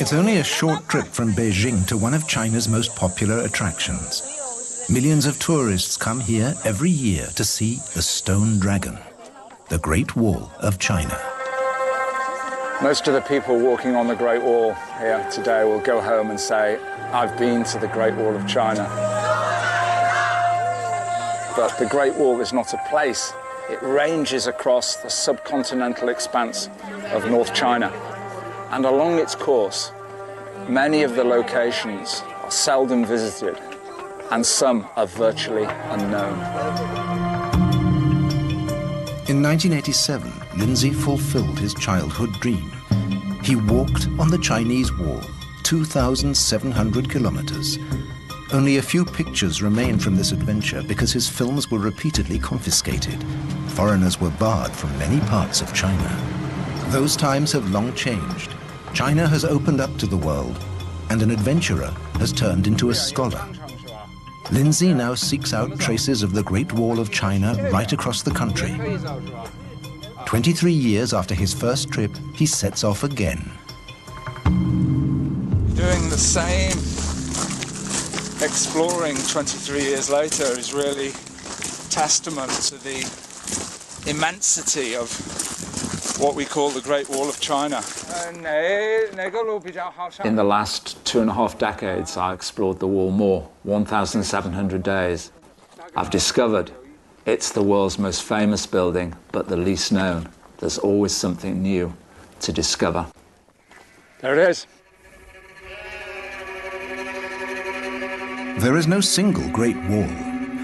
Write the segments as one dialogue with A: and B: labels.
A: It's only a short trip from Beijing to one of China's most popular attractions. Millions of tourists come here every year to see the Stone Dragon, the Great Wall of China.
B: Most of the people walking on the Great Wall here today will go home and say, I've been to the Great Wall of China. But the Great Wall is not a place. It ranges across the subcontinental expanse of North China. And along its course, many of the locations are seldom visited, and some are virtually unknown.
A: In 1987, Lindsay fulfilled his childhood dream. He walked on the Chinese Wall, 2,700 kilometers. Only a few pictures remain from this adventure because his films were repeatedly confiscated. Foreigners were barred from many parts of China. Those times have long changed. China has opened up to the world, and an adventurer has turned into a scholar. Lindsay now seeks out traces of the Great Wall of China right across the country. 23 years after his first trip, he sets off again.
B: Doing the same exploring 23 years later is really testament to the immensity of what we call the Great Wall of China. In the last 2.5 decades, I explored the wall more, 1,700 days. I've discovered it's the world's most famous building, but the least known. There's always something new to discover. There it is.
A: There is no single Great Wall.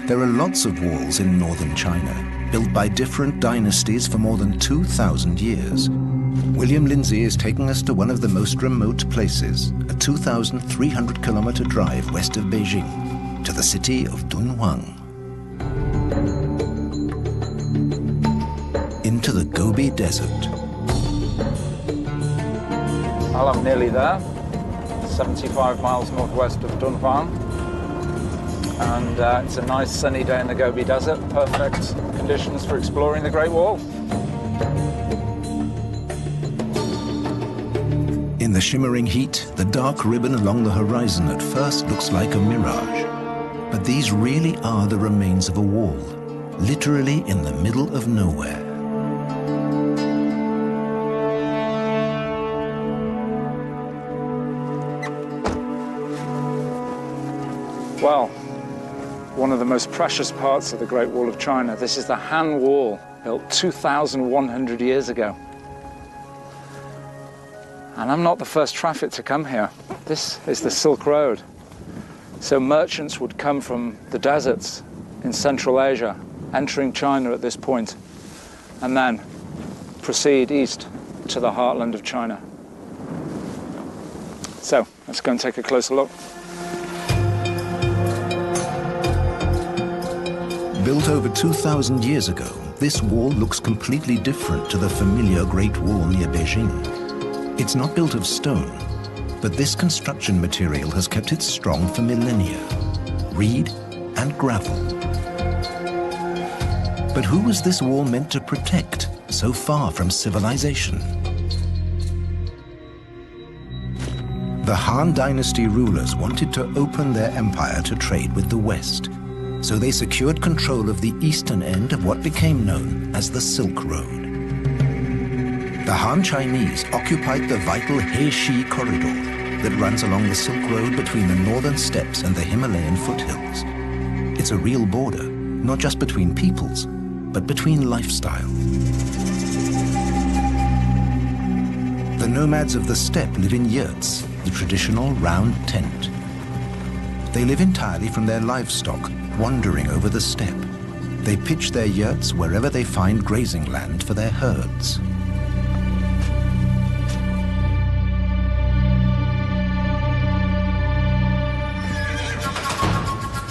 A: There are lots of walls in northern China, built by different dynasties for more than 2,000 years. William Lindsay is taking us to one of the most remote places, a 2,300-kilometer drive west of Beijing, to the city of Dunhuang. Into the Gobi Desert.
B: Well, I'm nearly there, 75 miles northwest of Dunhuang. And it's a nice sunny day in the Gobi Desert, perfect conditions for exploring the Great Wall.
A: In the shimmering heat, the dark ribbon along the horizon at first looks like a mirage. But these really are the remains of a wall, literally in the middle of nowhere.
B: Well, one of the most precious parts of the Great Wall of China. This is the Han Wall, built 2,100 years ago. And I'm not the first traffic to come here. This is the Silk Road. So merchants would come from the deserts in Central Asia, entering China at this point, and then proceed east to the heartland of China. So let's go and take a closer look.
A: Built over 2,000 years ago, this wall looks completely different to the familiar Great Wall near Beijing. It's not built of stone, but this construction material has kept it strong for millennia. Reed and gravel. But who was this wall meant to protect, so far from civilization? The Han Dynasty rulers wanted to open their empire to trade with the West. So they secured control of the eastern end of what became known as the Silk Road. The Han Chinese occupied the vital He-Shi corridor that runs along the Silk Road between the northern steppes and the Himalayan foothills. It's a real border, not just between peoples, but between lifestyle. The nomads of the steppe live in yurts, the traditional round tent. They live entirely from their livestock, wandering over the steppe. They pitch their yurts wherever they find grazing land for their herds.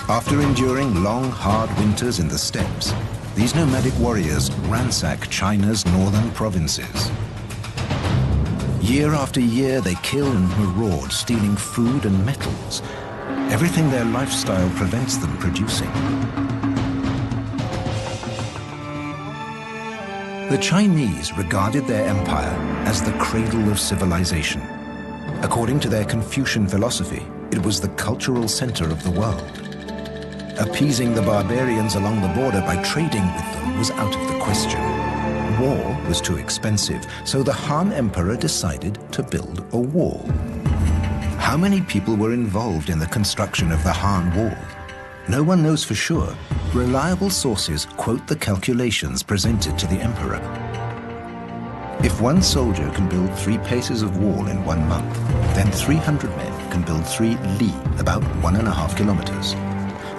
A: After enduring long, hard winters in the steppes, these nomadic warriors ransack China's northern provinces. Year after year, they kill and maraud, stealing food and metals. everything their lifestyle prevents them producing. The Chinese regarded their empire as the cradle of civilization. According to their Confucian philosophy, it was the cultural center of the world. Appeasing the barbarians along the border by trading with them was out of the question. War was too expensive, so the Han Emperor decided to build a wall. How many people were involved in the construction of the Han Wall? No one knows for sure. Reliable sources quote the calculations presented to the emperor. If one soldier can build 3 paces of wall in 1 month, then 300 men can build 3 li, about 1.5 kilometers.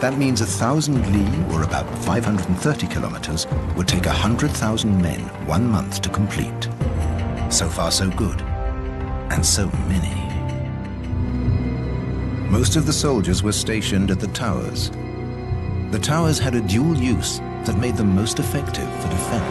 A: That means 1,000 li, or about 530 kilometers, would take 100,000 men 1 month to complete. So far so good, and so many. Most of the soldiers were stationed at the towers. The towers had a dual use that made them most effective for defense.